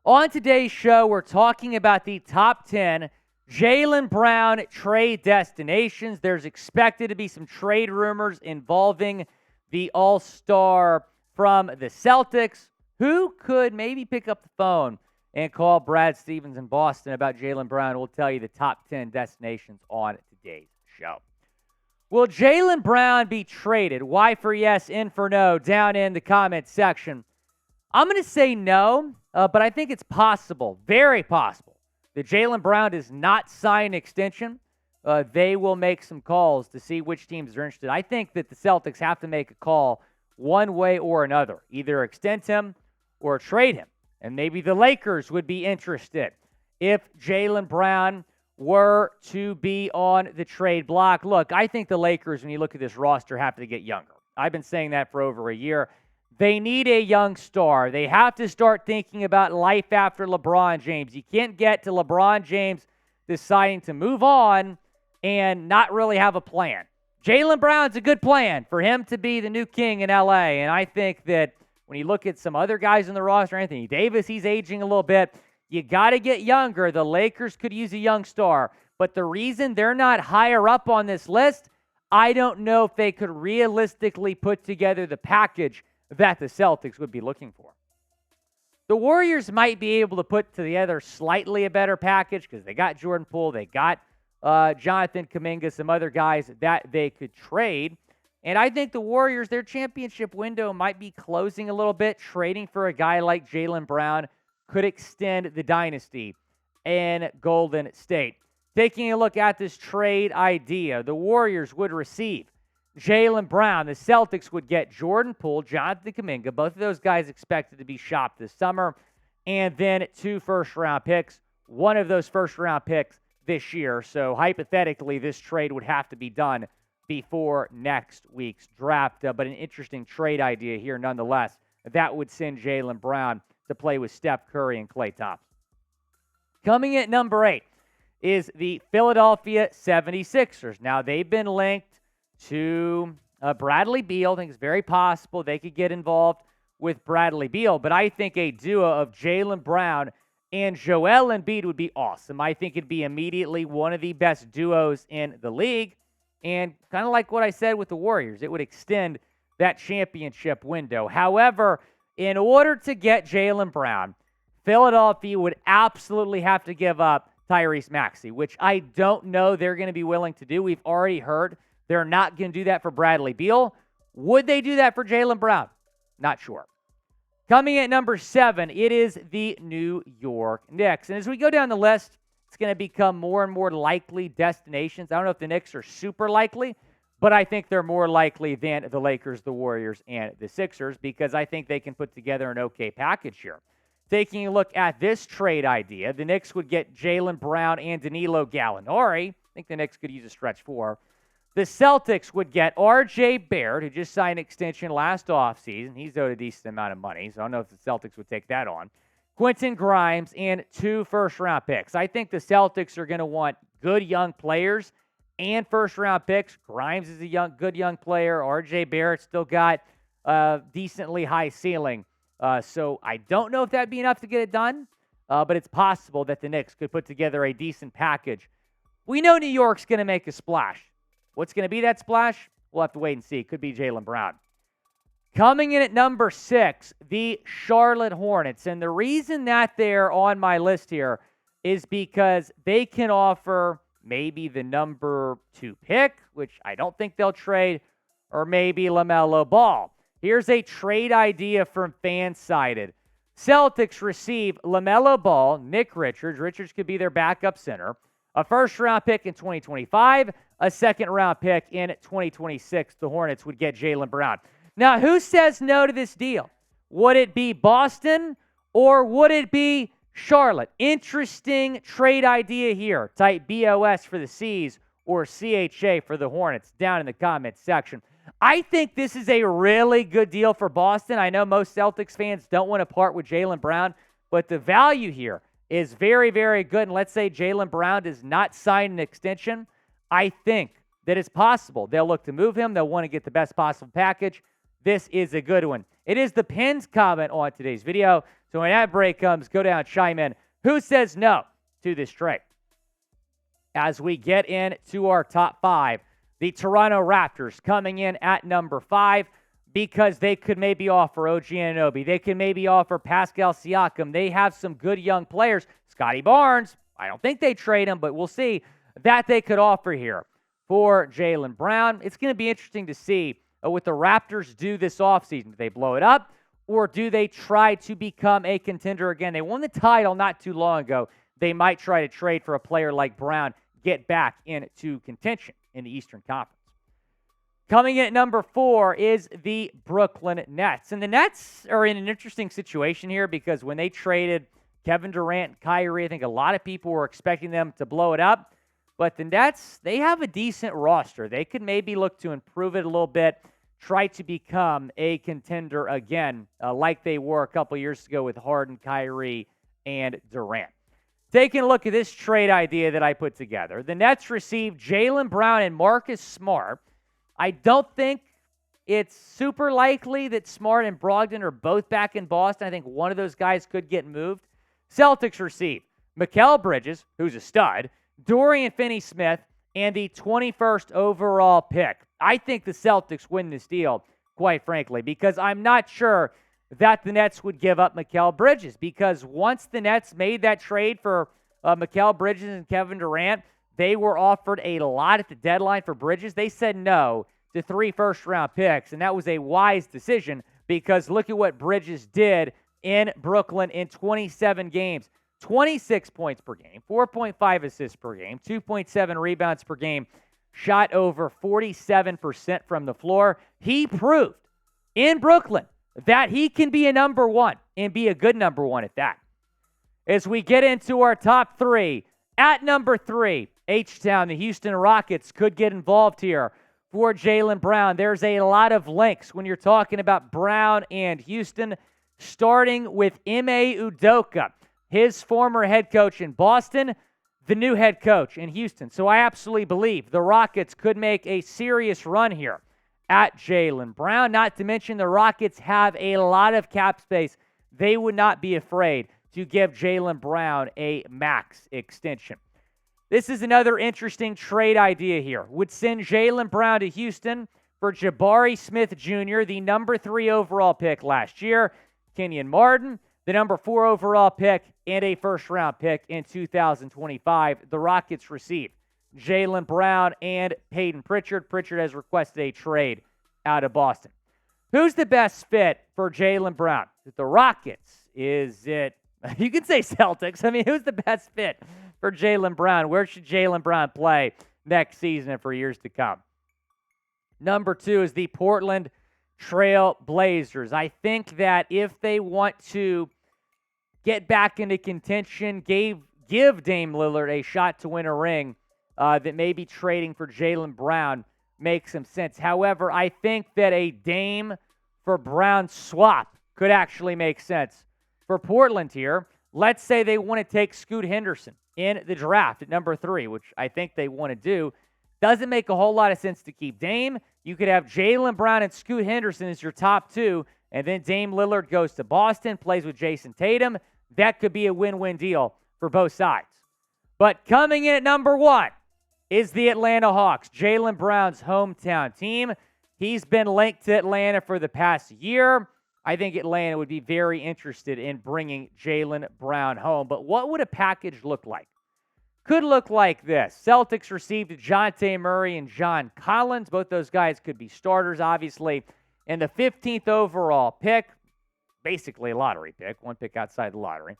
On today's show, we're talking about the top 10 Jaylen Brown trade destinations. There's expected to be some trade rumors involving the All-Star from the Celtics. Who could maybe pick up the phone and call Brad Stevens in Boston about Jaylen Brown? We'll tell you the top 10 destinations on today's show. Will Jaylen Brown be traded? Y for yes, N for no, down in the comments section. I'm going to say no, but I think it's possible, very possible, that Jaylen Brown does not sign an extension. They will make some calls to see which teams are interested. I think that the Celtics have to make a call one way or another, either extend him or trade him. And maybe the Lakers would be interested if Jaylen Brown were to be on the trade block. Look, I think the Lakers, when you look at this roster, have to get younger. I've been saying that for over a year. They need a young star. They have to start thinking about life after LeBron James. You can't get to LeBron James deciding to move on and not really have a plan. Jaylen Brown's a good plan for him to be the new king in LA. And I think that when you look at some other guys in the roster, Anthony Davis, he's aging a little bit. You got to get younger. The Lakers could use a young star. But the reason they're not higher up on this list, I don't know if they could realistically put together the package that the Celtics would be looking for. The Warriors might be able to put together slightly a better package because they got Jordan Poole, they got Jonathan Kuminga, some other guys that they could trade. And I think the Warriors, their championship window might be closing a little bit. Trading for a guy like Jaylen Brown could extend the dynasty in Golden State. Taking a look at this trade idea, the Warriors would receive Jaylen Brown. The Celtics would get Jordan Poole, Jonathan Kuminga, both of those guys expected to be shopped this summer, and then 2 first-round picks, one of those first-round picks this year. So hypothetically, this trade would have to be done before next week's draft, but an interesting trade idea here nonetheless. That would send Jaylen Brown to play with Steph Curry and Klay Thompson. Coming at number 8 is the Philadelphia 76ers. Now, they've been linked to Bradley Beal. I think it's very possible they could get involved with Bradley Beal, but I think a duo of Jaylen Brown and Joel Embiid would be awesome. I think it'd be immediately one of the best duos in the league, and kind of like what I said with the Warriors, it would extend that championship window. However, in order to get Jaylen Brown, Philadelphia would absolutely have to give up Tyrese Maxey, which I don't know they're going to be willing to do. We've already heard they're not going to do that for Bradley Beal. Would they do that for Jaylen Brown? Not sure. Coming at number 7, it is the New York Knicks. And as we go down the list, it's going to become more and more likely destinations. I don't know if the Knicks are super likely, but I think they're more likely than the Lakers, the Warriors, and the Sixers because I think they can put together an okay package here. Taking a look at this trade idea, the Knicks would get Jaylen Brown and Danilo Gallinari. I think the Knicks could use a stretch 4. The Celtics would get R.J. Barrett, who just signed an extension last offseason. He's owed a decent amount of money, so I don't know if the Celtics would take that on. Quentin Grimes and 2 first-round picks. I think the Celtics are going to want good young players and first-round picks. Grimes is a good young player. R.J. Barrett still got a decently high ceiling. So I don't know if that'd be enough to get it done, but it's possible that the Knicks could put together a decent package. We know New York's going to make a splash. What's going to be that splash? We'll have to wait and see. Could be Jaylen Brown. Coming in at number 6, the Charlotte Hornets. And the reason that they're on my list here is because they can offer maybe the number 2 pick, which I don't think they'll trade, or maybe LaMelo Ball. Here's a trade idea from Fansided. Celtics receive LaMelo Ball, Nick Richards. Richards could be their backup center. A first-round pick in 2025, a second-round pick in 2026. The Hornets would get Jaylen Brown. Now, who says no to this deal? Would it be Boston or would it be Charlotte? Interesting trade idea here. Type BOS for the C's or CHA for the Hornets down in the comments section. I think this is a really good deal for Boston. I know most Celtics fans don't want to part with Jaylen Brown, but the value here is very, very good. And let's say Jaylen Brown does not sign an extension. I think that it's possible they'll look to move him. They'll want to get the best possible package. this is a good one. It is the Pens comment on today's video. So when that break comes, go down, chime in. Who says no to this trade? As we get into our top 5, the Toronto Raptors coming in at number 5 because they could maybe offer OG Anunoby. They could maybe offer Pascal Siakam. They have some good young players. Scotty Barnes, I don't think they trade him, but we'll see that they could offer here for Jaylen Brown. It's going to be interesting to see what the Raptors do this offseason. Do they blow it up, or do they try to become a contender again? They won the title not too long ago. They might try to trade for a player like Brown, get back into contention in the Eastern Conference. Coming in at number 4 is the Brooklyn Nets. And the Nets are in an interesting situation here because when they traded Kevin Durant and Kyrie, I think a lot of people were expecting them to blow it up. But the Nets, they have a decent roster. They could maybe look to improve it a little bit, try to become a contender again, like they were a couple years ago with Harden, Kyrie, and Durant. Taking a look at this trade idea that I put together, the Nets received Jaylen Brown and Marcus Smart. I don't think it's super likely that Smart and Brogdon are both back in Boston. I think one of those guys could get moved. Celtics received Mikal Bridges, who's a stud, Dorian Finney-Smith, and the 21st overall pick. I think the Celtics win this deal, quite frankly, because I'm not sure that the Nets would give up Mikal Bridges, because once the Nets made that trade for Mikal Bridges and Kevin Durant, they were offered a lot at the deadline for Bridges. They said no to 3 first-round picks, and that was a wise decision because look at what Bridges did in Brooklyn in 27 games. 26 points per game, 4.5 assists per game, 2.7 rebounds per game, shot over 47% from the floor. He proved in Brooklyn that he can be a number 1 and be a good number 1 at that. As we get into our top 3, at number 3, H-Town, the Houston Rockets could get involved here for Jaylen Brown. There's a lot of links when you're talking about Brown and Houston, starting with Ime Udoka, his former head coach in Boston, the new head coach in Houston. So I absolutely believe the Rockets could make a serious run here at Jaylen Brown. Not to mention the Rockets have a lot of cap space. They would not be afraid to give Jaylen Brown a max extension. This is another interesting trade idea here. Would send Jaylen Brown to Houston for Jabari Smith Jr., the number 3 overall pick last year, Kenyon Martin, the number 4 overall pick, and a first-round pick in 2025. The Rockets received Jaylen Brown and Peyton Pritchard. Pritchard has requested a trade out of Boston. Who's the best fit for Jaylen Brown? Is it the Rockets? Is it, you can say Celtics. I mean, who's the best fit for Jaylen Brown? Where should Jaylen Brown play next season and for years to come? Number 2 is the Portland Trail Blazers. I think that if they want to get back into contention, give Dame Lillard a shot to win a ring, that maybe trading for Jaylen Brown makes some sense. However, I think that a Dame for Brown swap could actually make sense. For Portland here, let's say they want to take Scoot Henderson in the draft at number 3, which I think they want to do. Doesn't make a whole lot of sense to keep Dame. You could have Jaylen Brown and Scoot Henderson as your top 2, and then Dame Lillard goes to Boston, plays with Jason Tatum. That could be a win-win deal for both sides. But coming in at number 1 is the Atlanta Hawks, Jaylen Brown's hometown team. He's been linked to Atlanta for the past year. I think Atlanta would be very interested in bringing Jaylen Brown home. But what would a package look like? Could look like this. Celtics received DeJounte Murray and John Collins. Both those guys could be starters, obviously. And the 15th overall pick, basically a lottery pick, one pick outside the lottery.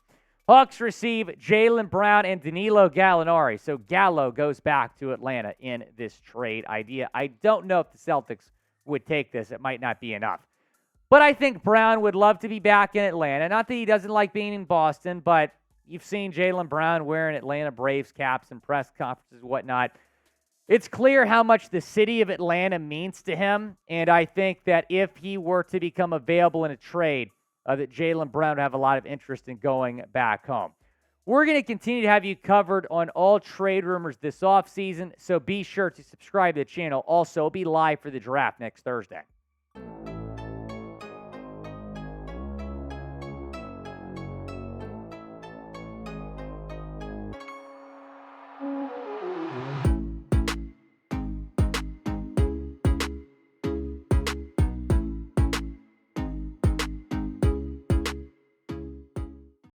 Hawks receive Jaylen Brown and Danilo Gallinari. So Gallo goes back to Atlanta in this trade idea. I don't know if the Celtics would take this. It might not be enough. But I think Brown would love to be back in Atlanta. Not that he doesn't like being in Boston, but you've seen Jaylen Brown wearing Atlanta Braves caps and press conferences and whatnot. It's clear how much the city of Atlanta means to him, and I think that if he were to become available in a trade, that Jaylen Brown would have a lot of interest in going back home. We're going to continue to have you covered on all trade rumors this offseason, so be sure to subscribe to the channel. Also, it'll be live for the draft next Thursday.